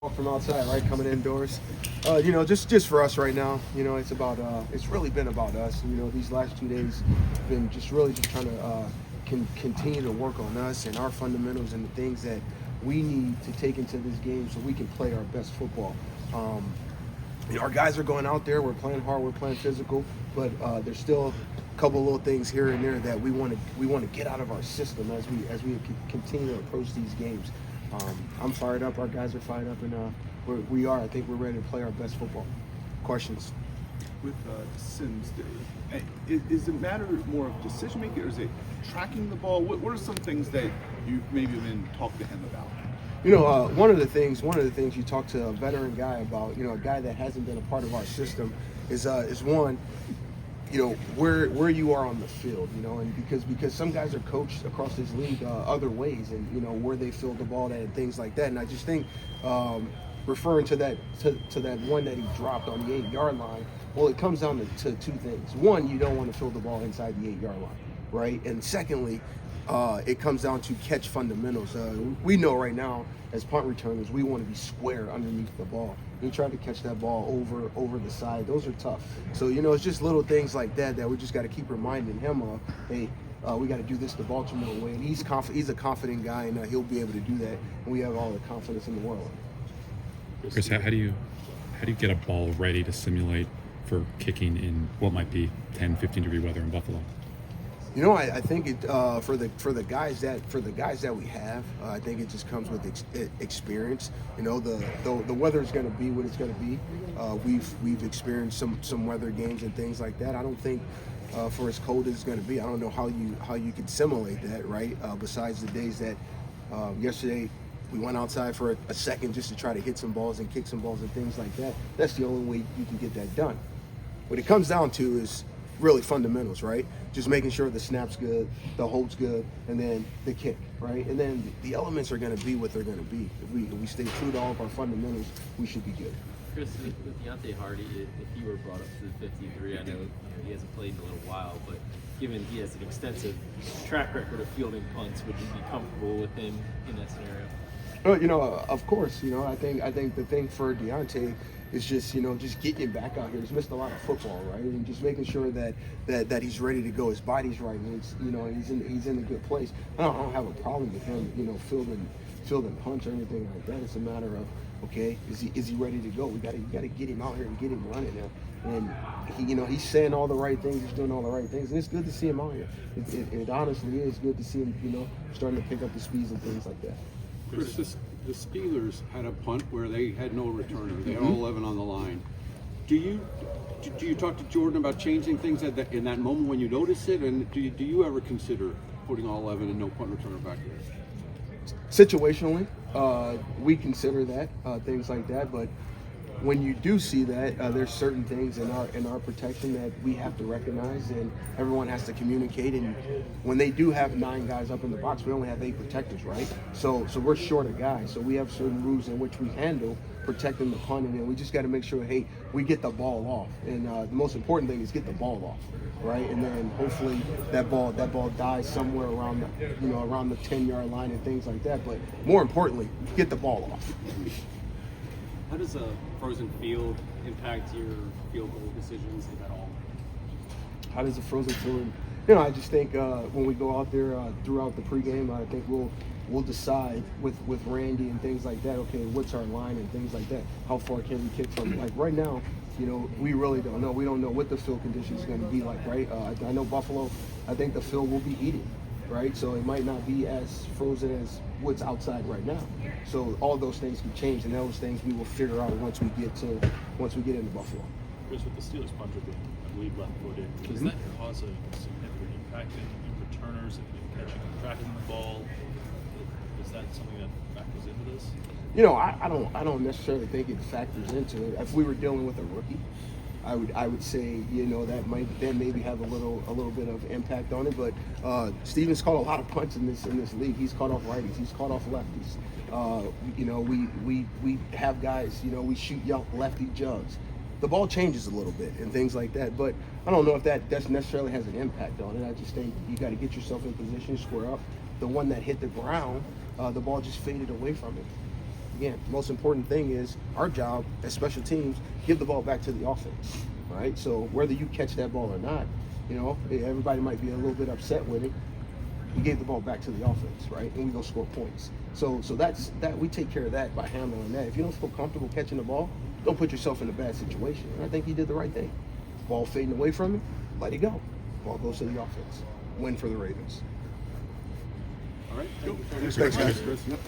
From outside, right, coming indoors. Just for us right now. It's about it's really been about us. These last 2 days been just really just trying to continue to work on us and our fundamentals and the things that we need to take into this game so we can play our best football. Our guys are going out there. We're playing hard. We're playing physical, but there's still a couple little things here and there that we want to get out of our system as we continue to approach these games. I'm fired up. Our guys are fired up, and we are. I think we're ready to play our best football. Questions? With Sims, is it matter more of decision making, or is it tracking the ball? What are some things that you've maybe been talking to him about? One of the things you talk to a veteran guy about, a guy that hasn't been a part of our system, is one, where you are on the field, and because some guys are coached across this league other ways, and where they field the ball at and things like that. And I just think referring to that one that he dropped on the 8-yard line, well, it comes down to two things. One, you don't want to field the ball inside the 8-yard line, right? And secondly, it comes down to catch fundamentals. We know right now, as punt returners, we want to be square underneath the ball. We try to catch that ball over the side. Those are tough. So, it's just little things like that we just got to keep reminding him of, hey, we got to do this the Baltimore way. And he's a confident guy, and he'll be able to do that. And we have all the confidence in the world. Chris, how do you get a ball ready to simulate for kicking in what might be 10, 15-degree weather in Buffalo? I think it for the guys that we have, I think it just comes with experience. The weather is going to be what it's going to be. We've experienced some weather games and things like that. I don't think for as cold as it's going to be, I don't know how you can simulate that, right? Besides the days that yesterday we went outside for a second just to try to hit some balls and kick some balls and things like that. That's the only way you can get that done. What it comes down to is really fundamentals, right? Just making sure the snap's good, the hold's good, and then the kick, right? And then the elements are going to be what they're going to be. If we stay true to all of our fundamentals, we should be good. Chris, with Deontay Hardy, if he were brought up to the 53, I know he hasn't played in a little while, but given he has an extensive track record of fielding punts, would you be comfortable with him in that scenario? Of course. I think the thing for Deontay is just getting back out here. He's missed a lot of football, right? And just making sure that he's ready to go. His body's right, and he's in a good place. I don't have a problem with him, fielding punch or anything like that. It's a matter of, okay, is he ready to go? We got to get him out here and get him running now. And he's saying all the right things. He's doing all the right things, and it's good to see him out here. It honestly is good to see him, starting to pick up the speeds and things like that. Chris, the Steelers had a punt where they had no returner. They had all 11 on the line. Do you talk to Jordan about changing things in that moment when you notice it? And do you ever consider putting all 11 and no punt returner back there? Situationally, we consider that, things like that. But when you do see that, there's certain things in our protection that we have to recognize, and everyone has to communicate. And when they do have 9 guys up in the box, we only have 8 protectors, right? So we're short of guys. So we have certain rules in which we handle protecting the punt, and we just got to make sure, hey, we get the ball off. And the most important thing is get the ball off, right? And then hopefully that ball dies somewhere around the 10-yard line and things like that. But more importantly, get the ball off. How does a frozen field impact your field goal decisions, if at all? How does a frozen field? I just think when we go out there throughout the pregame, I think we'll decide with Randy and things like that. Okay, what's our line and things like that? How far can we kick from? Like right now, we really don't know. We don't know what the field condition is going to be like, right? I know Buffalo. I think the field will be heated, right? So it might not be as frozen as what's outside right now. So all those things can change, and those things we will figure out once we get into Buffalo. Chris, with the Steelers punter being, I believe, left-footed, does that cause a significant impact in returners and catching and tracking the ball? Is that something that factors into this? I don't necessarily think it factors into it. If we were dealing with a rookie, I would say that might then maybe have a little bit of impact on it. But Steven's caught a lot of punts in this league. He's caught off righties. He's caught off lefties. We have guys. We shoot lefty jugs. The ball changes a little bit and things like that. But I don't know if that necessarily has an impact on it. I just think you got to get yourself in position, square up. The one that hit the ground, the ball just faded away from it. again, most important thing is our job as special teams, give the ball back to the offense, right? So whether you catch that ball or not, you know, everybody might be a little bit upset with it. We gave the ball back to the offense, right? And we go score points. So that's that. We take care of that by handling that. If you don't feel comfortable catching the ball, don't put yourself in a bad situation. And I think he did the right thing. Ball fading away from him, let it go. Ball goes to the offense. Win for the Ravens. All right. Thank you. Thanks, guys. Chris. Yep.